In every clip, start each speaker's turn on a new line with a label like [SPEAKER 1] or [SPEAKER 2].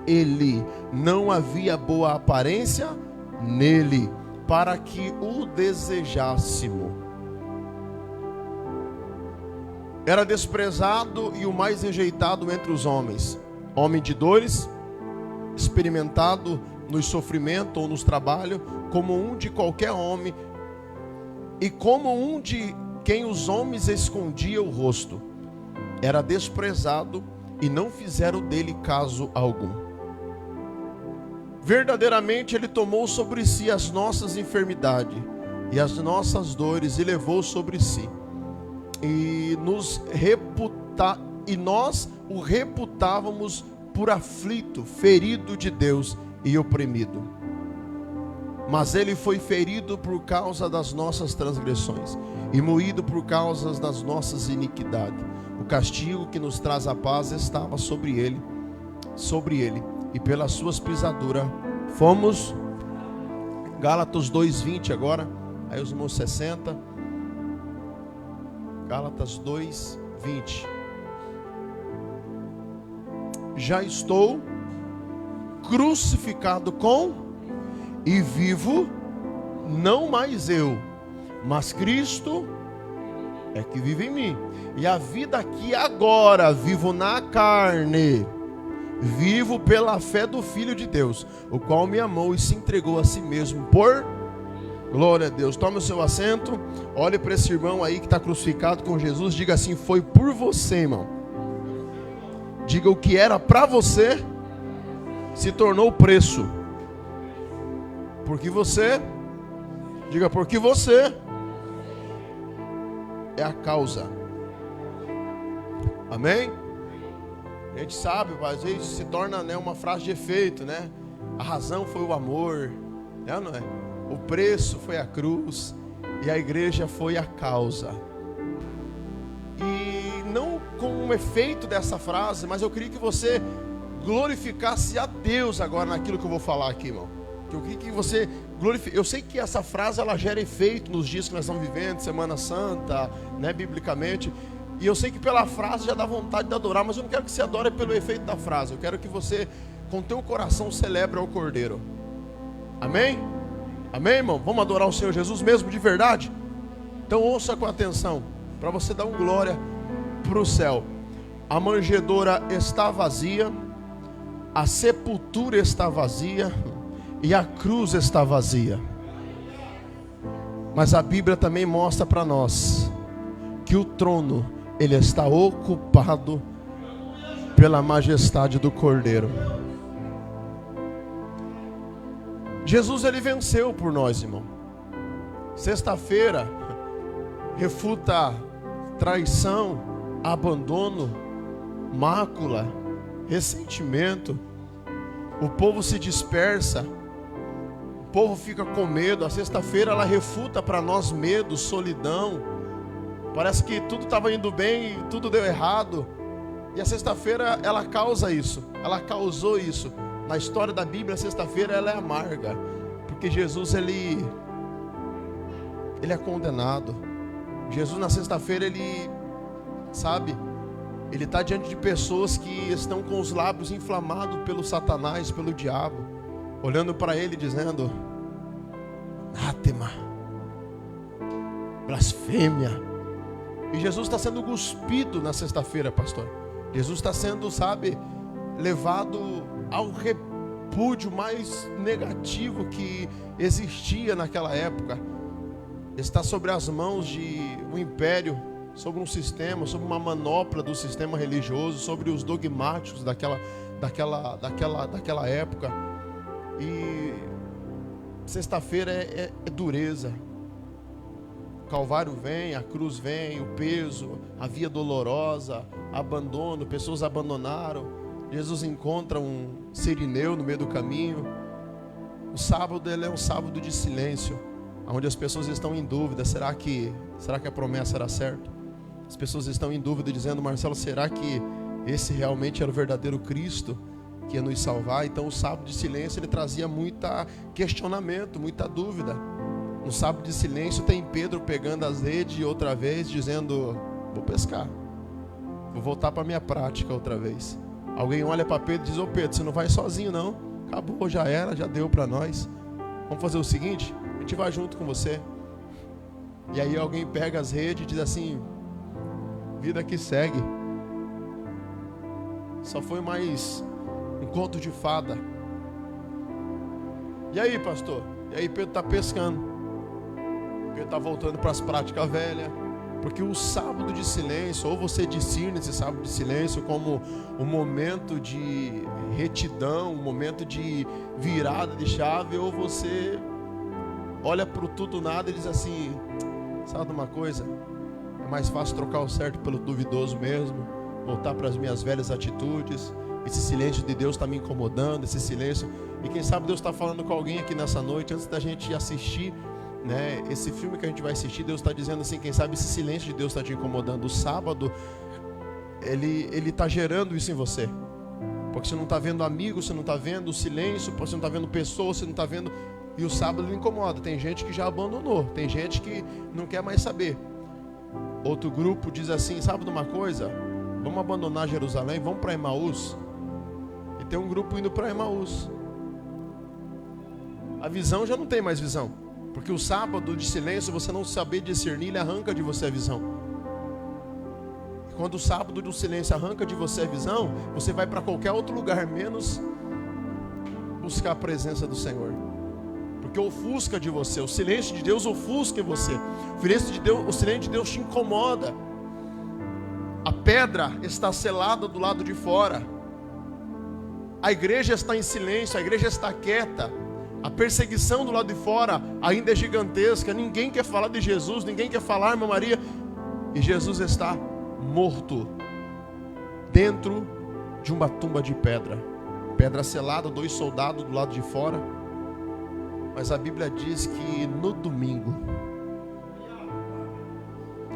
[SPEAKER 1] ele, não havia boa aparência nele, para que o desejássemos. Era desprezado e o mais rejeitado entre os homens, homem de dores, experimentado nos sofrimentos ou nos trabalhos, como um de qualquer homem, e como um de quem os homens escondiam o rosto. Era desprezado e não fizeram dele caso algum. Verdadeiramente ele tomou sobre si as nossas enfermidades e as nossas dores e levou sobre si. E nós o reputávamos por aflito, ferido de Deus e oprimido. Mas ele foi ferido por causa das nossas transgressões e moído por causa das nossas iniquidades. O castigo que nos traz a paz estava sobre ele, e pelas suas pisaduras fomos. Gálatas 2:20 agora, aí os irmãos 60. Gálatas 2:20. Já estou crucificado com e vivo, não mais eu, mas Cristo é que vive em mim. E a vida aqui agora vivo na carne, vivo pela fé do Filho de Deus, o qual me amou e se entregou a si mesmo por... Glória a Deus. Tome o seu assento. Olhe para esse irmão aí que está crucificado com Jesus. Diga assim: foi por você, irmão. Diga: o que era para você se tornou preço. Porque você, diga, porque você é a causa. Amém? A gente sabe, às vezes se torna, né, uma frase de efeito, né? A razão foi o amor, né, não é? O preço foi a cruz e a igreja foi a causa. E não com um efeito dessa frase, mas eu queria que você glorificasse a Deus agora naquilo que eu vou falar aqui, irmão. Eu queria que você glorifique. Eu sei que essa frase ela gera efeito nos dias que nós estamos vivendo, Semana Santa, né, biblicamente. E eu sei que pela frase já dá vontade de adorar, mas eu não quero que você adore pelo efeito da frase. Eu quero que você, com teu coração, celebre ao Cordeiro. Amém? Amém, irmão? Vamos adorar o Senhor Jesus mesmo de verdade? Então ouça com atenção, para você dar um glória para o céu. A manjedoura está vazia, a sepultura está vazia e a cruz está vazia. Mas a Bíblia também mostra para nós que o trono, ele está ocupado pela majestade do Cordeiro. Jesus, ele venceu por nós, irmão. Sexta-feira refuta traição, abandono, mácula, ressentimento. O povo se dispersa, o povo fica com medo. A sexta-feira ela refuta para nós medo, solidão. Parece que tudo estava indo bem e tudo deu errado. E a sexta-feira ela causa isso, ela causou isso. Na história da Bíblia, a sexta-feira ela é amarga, porque Jesus ele é condenado. Jesus na sexta-feira ele está diante de pessoas que estão com os lábios inflamados pelo Satanás, pelo diabo, olhando para ele dizendo: anátema, blasfêmia. E Jesus está sendo cuspido na sexta-feira, pastor. Jesus está sendo, levado ao repúdio mais negativo que existia naquela época. Está sobre as mãos de um império, sobre um sistema, sobre uma manopla do sistema religioso, sobre os dogmáticos daquela época. E sexta-feira é dureza. O Calvário vem, a cruz vem, o peso, a via dolorosa, abandono, pessoas abandonaram. Jesus encontra um sirineu no meio do caminho. O sábado ele é um sábado de silêncio, onde as pessoas estão em dúvida: será que a promessa era certa? As pessoas estão em dúvida dizendo: Marcelo, será que esse realmente era o verdadeiro Cristo que ia nos salvar? Então o sábado de silêncio ele trazia muita questionamento, muita dúvida. No sábado de silêncio tem Pedro pegando as redes outra vez, dizendo: vou pescar, vou voltar para a minha prática outra vez. Alguém olha para Pedro e diz: ô Pedro, você não vai sozinho não, acabou, já era, já deu para nós. Vamos fazer o seguinte, a gente vai junto com você. E aí alguém pega as redes e diz assim: vida que segue. Só foi mais um conto de fada. E aí, pastor? E aí Pedro está pescando. Pedro está voltando para as práticas velhas. Porque o sábado de silêncio, ou você discerne esse sábado de silêncio como um momento de retidão, um momento de virada de chave, ou você olha para o tudo nada e diz assim: sabe uma coisa? É mais fácil trocar o certo pelo duvidoso mesmo, voltar para as minhas velhas atitudes. Esse silêncio de Deus está me incomodando, esse silêncio. E quem sabe Deus está falando com alguém aqui nessa noite, antes da gente assistir, né, esse filme que a gente vai assistir. Deus está dizendo assim: quem sabe esse silêncio de Deus está te incomodando. O sábado, ele está gerando isso em você, porque você não está vendo amigos, você não está vendo o silêncio, você não está vendo pessoas, você não está vendo. E o sábado ele incomoda. Tem gente que já abandonou, tem gente que não quer mais saber. Outro grupo diz assim: sabe de uma coisa? Vamos abandonar Jerusalém, vamos para Emaús. E tem um grupo indo para Emaús. A visão já não tem mais visão, porque o sábado de silêncio, você não saber discernir, ele arranca de você a visão. E quando o sábado do silêncio arranca de você a visão, você vai para qualquer outro lugar, menos buscar a presença do Senhor. Porque ofusca de você, o silêncio de Deus ofusca em você. O silêncio de Deus te incomoda. A pedra está selada do lado de fora. A igreja está em silêncio, a igreja está quieta. A perseguição do lado de fora ainda é gigantesca. Ninguém quer falar de Jesus, ninguém quer falar, irmã Maria. E Jesus está morto dentro de uma tumba de pedra. Pedra selada, 2 soldados do lado de fora. Mas a Bíblia diz que no domingo,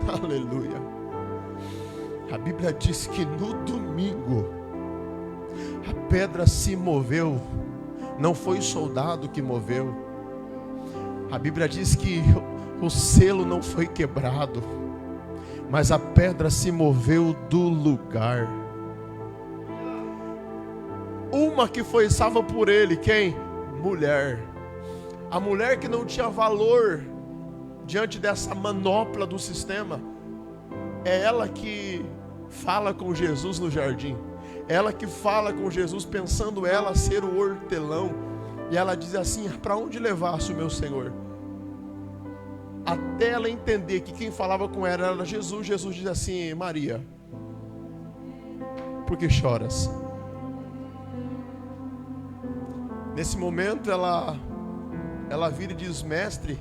[SPEAKER 1] aleluia, a Bíblia diz que no domingo a pedra se moveu. Não foi o soldado que moveu. A Bíblia diz que o selo não foi quebrado, mas a pedra se moveu do lugar. Uma que foi salva por ele, quem? Mulher. A mulher que não tinha valor diante dessa manopla do sistema. É ela que fala com Jesus no jardim. Ela que fala com Jesus, pensando ela ser o hortelão. E ela diz assim: para onde levasse o meu Senhor? Até ela entender que quem falava com ela era Jesus. Jesus diz assim: Maria, por que choras? Nesse momento ela vira e diz: mestre,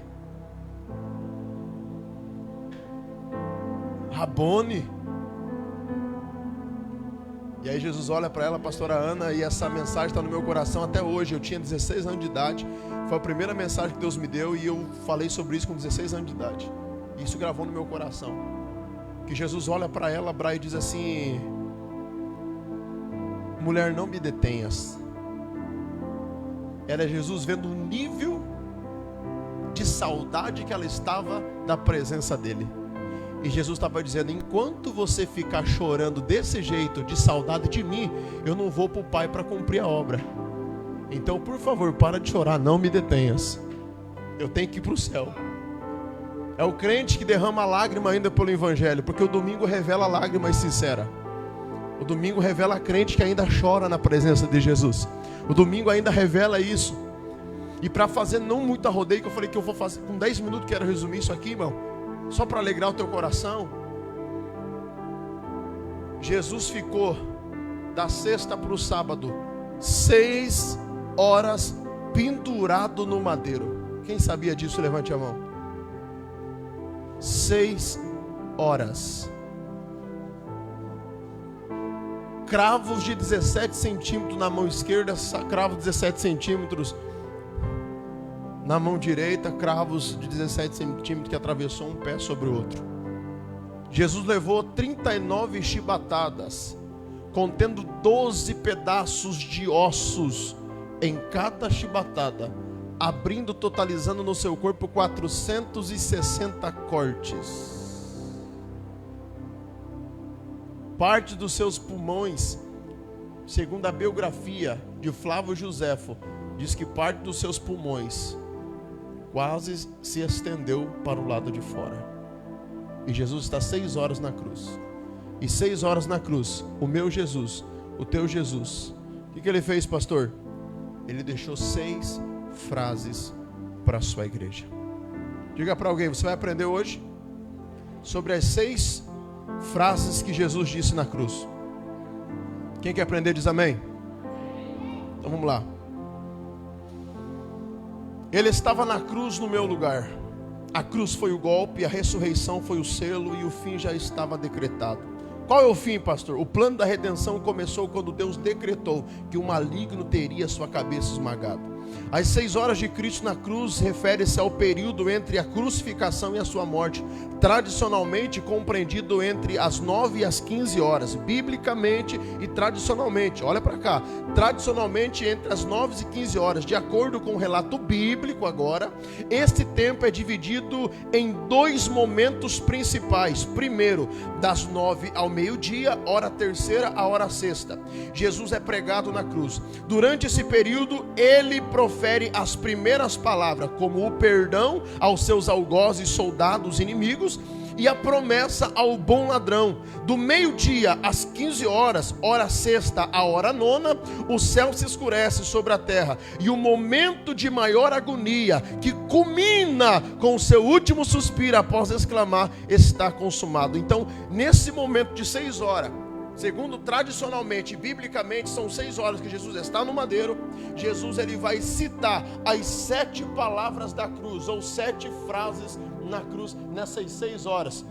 [SPEAKER 1] Rabone. E aí Jesus olha para ela, pastora Ana, e essa mensagem está no meu coração até hoje. Eu tinha 16 anos de idade, foi a primeira mensagem que Deus me deu, e eu falei sobre isso com 16 anos de idade. E isso gravou no meu coração. Que Jesus olha para ela, e diz assim: mulher, não me detenhas. Era Jesus vendo o nível de saudade que ela estava da presença dele. E Jesus estava dizendo: enquanto você ficar chorando desse jeito, de saudade de mim, eu não vou para o Pai para cumprir a obra. Então, por favor, para de chorar, não me detenhas. Eu tenho que ir para o céu. É o crente que derrama lágrima ainda pelo Evangelho, porque o domingo revela lágrimas sinceras. O domingo revela a crente que ainda chora na presença de Jesus. O domingo ainda revela isso. E para fazer não muita rodeio, que eu falei que eu vou fazer com 10 minutos, quero resumir isso aqui, irmão, só para alegrar o teu coração. Jesus ficou da sexta para o sábado 6 horas pendurado no madeiro. Quem sabia disso, levante a mão. 6 horas. Cravos de 17 centímetros na mão esquerda, cravos de 17 centímetros na mão direita, cravos de 17 centímetros que atravessou um pé sobre o outro. Jesus levou 39 chibatadas, contendo 12 pedaços de ossos em cada chibatada, abrindo, totalizando no seu corpo 460 cortes. Parte dos seus pulmões segundo a biografia de Flávio Joséfo, diz que parte dos seus pulmões quase se estendeu para o lado de fora. E Jesus está 6 horas na cruz. E 6 horas na cruz, o meu Jesus, o teu Jesus, o que ele fez, pastor? Ele deixou 6 frases para a sua igreja. Diga para alguém, você vai aprender hoje sobre as 6 frases que Jesus disse na cruz. Quem quer aprender diz amém? Então vamos lá. Ele estava na cruz no meu lugar. A cruz foi o golpe, a ressurreição foi o selo e o fim já estava decretado. Qual é o fim, pastor? O plano da redenção começou quando Deus decretou que o maligno teria sua cabeça esmagada. As 6 horas de Cristo na cruz refere-se ao período entre a crucificação e a sua morte, tradicionalmente compreendido entre as 9 e as 15 horas, biblicamente e tradicionalmente, olha para cá, tradicionalmente entre as 9 e 15 horas, de acordo com o relato bíblico agora, este tempo é dividido em 2 momentos principais. Primeiro, das 9 ao meio-dia, hora terceira à hora sexta. Jesus é pregado na cruz. Durante esse período, ele profere as primeiras palavras, como o perdão aos seus algozes soldados inimigos e a promessa ao bom ladrão. Do meio-dia às 15 horas, hora sexta à hora nona, o céu se escurece sobre a terra e o momento de maior agonia, que culmina com o seu último suspiro após exclamar: está consumado. Então, nesse momento de 6 horas, segundo tradicionalmente, biblicamente, são 6 horas que Jesus está no madeiro. Jesus ele vai citar as 7 palavras da cruz, ou 7 frases na cruz, nessas 6 horas.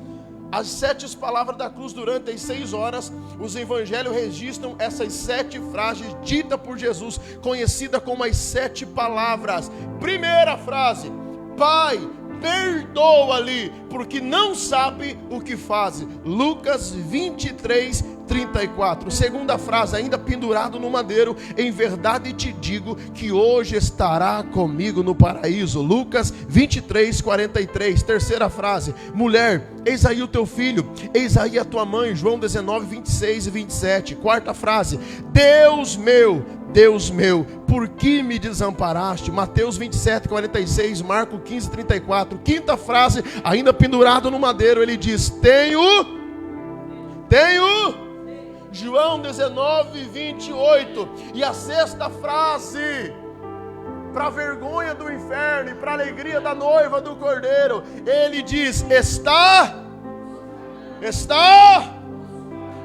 [SPEAKER 1] As 7 palavras da cruz durante as 6 horas, os evangelhos registram essas 7 frases ditas por Jesus, conhecida como as 7 palavras. Primeira frase: Pai, perdoa-lhe, porque não sabe o que faz. Lucas 23:34. Segunda frase, ainda pendurado no madeiro: em verdade te digo que hoje estará comigo no paraíso. Lucas 23:43. Terceira frase: mulher, eis aí o teu filho, eis aí a tua mãe. João 19:26 e 27. Quarta frase: Deus meu, por que me desamparaste? Mateus 27:46, Marcos 15:34. Quinta frase, ainda pendurado no madeiro, ele diz: tenho. João 19:28. E a sexta frase, para a vergonha do inferno e para a alegria da noiva do cordeiro, ele diz: está.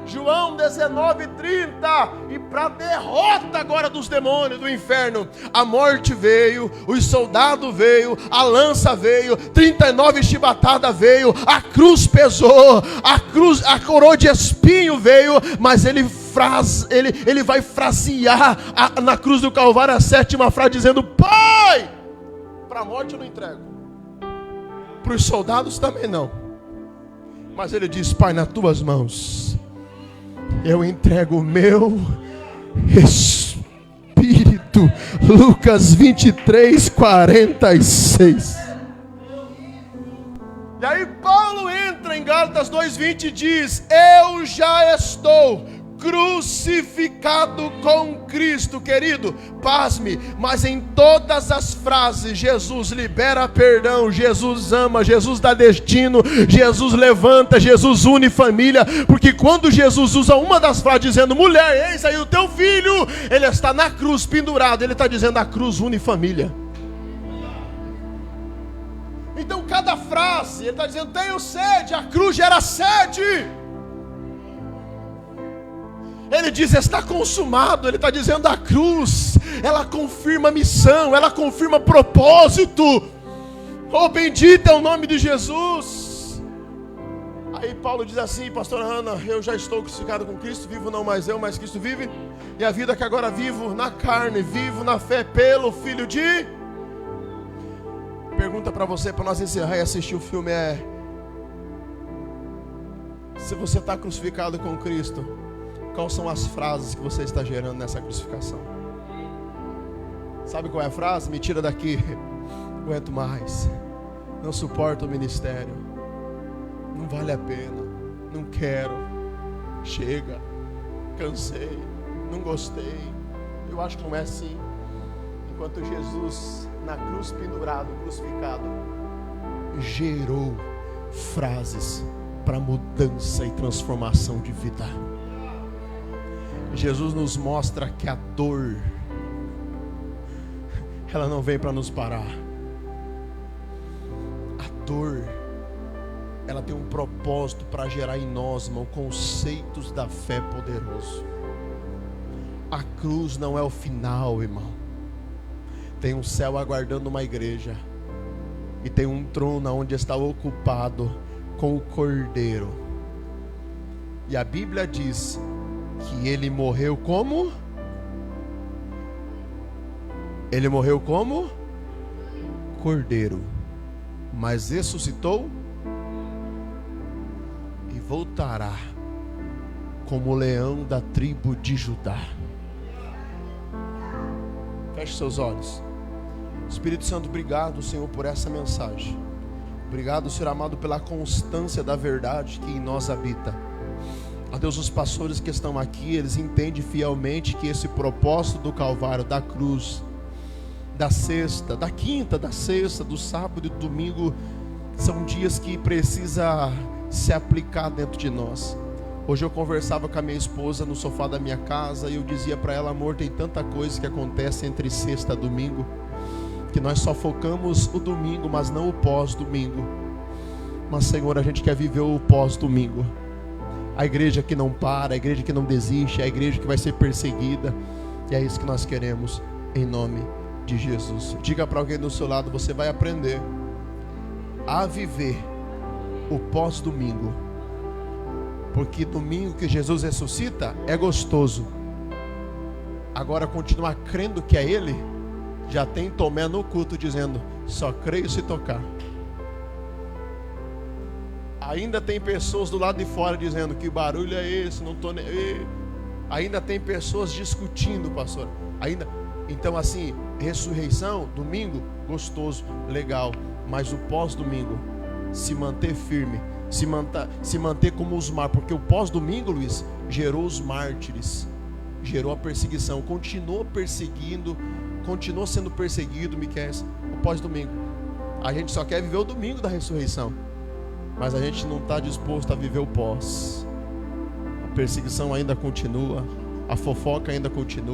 [SPEAKER 1] João 19:30. E para a derrota agora dos demônios do inferno, a morte veio, os soldados veio, a lança veio, 39 chibatadas veio, a cruz pesou, a coroa de espinho veio, mas ele vai frasear na cruz do Calvário a 7ª frase, dizendo: Pai, para a morte eu não entrego, para os soldados também não, mas ele diz: Pai, nas tuas mãos eu entrego o meu espírito. Lucas 23:46. E aí Paulo entra em Gálatas 2:20 e diz: eu já estou crucificado com Cristo. Querido, pasme, mas em todas as frases Jesus libera perdão, Jesus ama, Jesus dá destino, Jesus levanta, Jesus une família. Porque quando Jesus usa uma das frases dizendo: mulher, eis aí o teu filho, ele está na cruz pendurado, ele está dizendo: a cruz une família. Então cada frase, ele está dizendo: tenho sede, a cruz gera sede. Ele diz: está consumado. Ele está dizendo: a cruz, ela confirma missão, ela confirma propósito. Oh, bendito é o nome de Jesus. Aí Paulo diz assim: pastora Ana, eu já estou crucificado com Cristo, vivo não mais eu, mas Cristo vive. E a vida que agora vivo na carne, vivo na fé pelo Filho de... Pergunta para você, para nós encerrar e assistir o filme, é: se você está crucificado com Cristo, quais são as frases que você está gerando nessa crucificação? Sabe qual é a frase? Me tira daqui, não aguento mais, não suporto o ministério, não vale a pena, não quero, chega, cansei, não gostei. Eu acho que não é assim. Enquanto Jesus na cruz pendurado, crucificado, gerou frases para mudança e transformação de vida. Jesus nos mostra que a dor, ela não vem para nos parar. A dor, ela tem um propósito para gerar em nós, irmão, conceitos da fé poderoso. A cruz não é o final, irmão. Tem um céu aguardando uma igreja, e tem um trono onde está ocupado com o Cordeiro. E a Bíblia diz que ele morreu como? Ele morreu como? Cordeiro, mas ressuscitou e voltará como leão da tribo de Judá. Feche seus olhos. Espírito Santo, obrigado, Senhor, por essa mensagem. Obrigado, Senhor amado, pela constância da verdade que em nós habita. Ó Deus, os pastores que estão aqui, eles entendem fielmente que esse propósito do Calvário, da cruz, da sexta, da quinta, da sexta, do sábado e do domingo, são dias que precisa se aplicar dentro de nós. Hoje eu conversava com a minha esposa no sofá da minha casa e eu dizia para ela: amor, tem tanta coisa que acontece entre sexta e domingo, que nós só focamos o domingo, mas não o pós-domingo. Mas, Senhor, a gente quer viver o pós-domingo. A igreja que não para, a igreja que não desiste, a igreja que vai ser perseguida. E é isso que nós queremos, em nome de Jesus. Diga para alguém do seu lado: você vai aprender a viver o pós-domingo. Porque domingo que Jesus ressuscita é gostoso. Agora, continuar crendo que é Ele, já tem Tomé no culto dizendo: só creio se tocar. Ainda tem pessoas do lado de fora dizendo: que barulho é esse? Não tô nem... Ainda tem pessoas discutindo, pastor. Então, assim, ressurreição, domingo, gostoso, legal. Mas o pós-domingo, se manter firme, se manter como os mártires. Porque o pós-domingo, Luiz, gerou os mártires, gerou a perseguição, continuou perseguindo, continuou sendo perseguido, Miquel, o pós-domingo. A gente só quer viver o domingo da ressurreição, mas a gente não está disposto a viver o pós. A perseguição ainda continua, a fofoca ainda continua.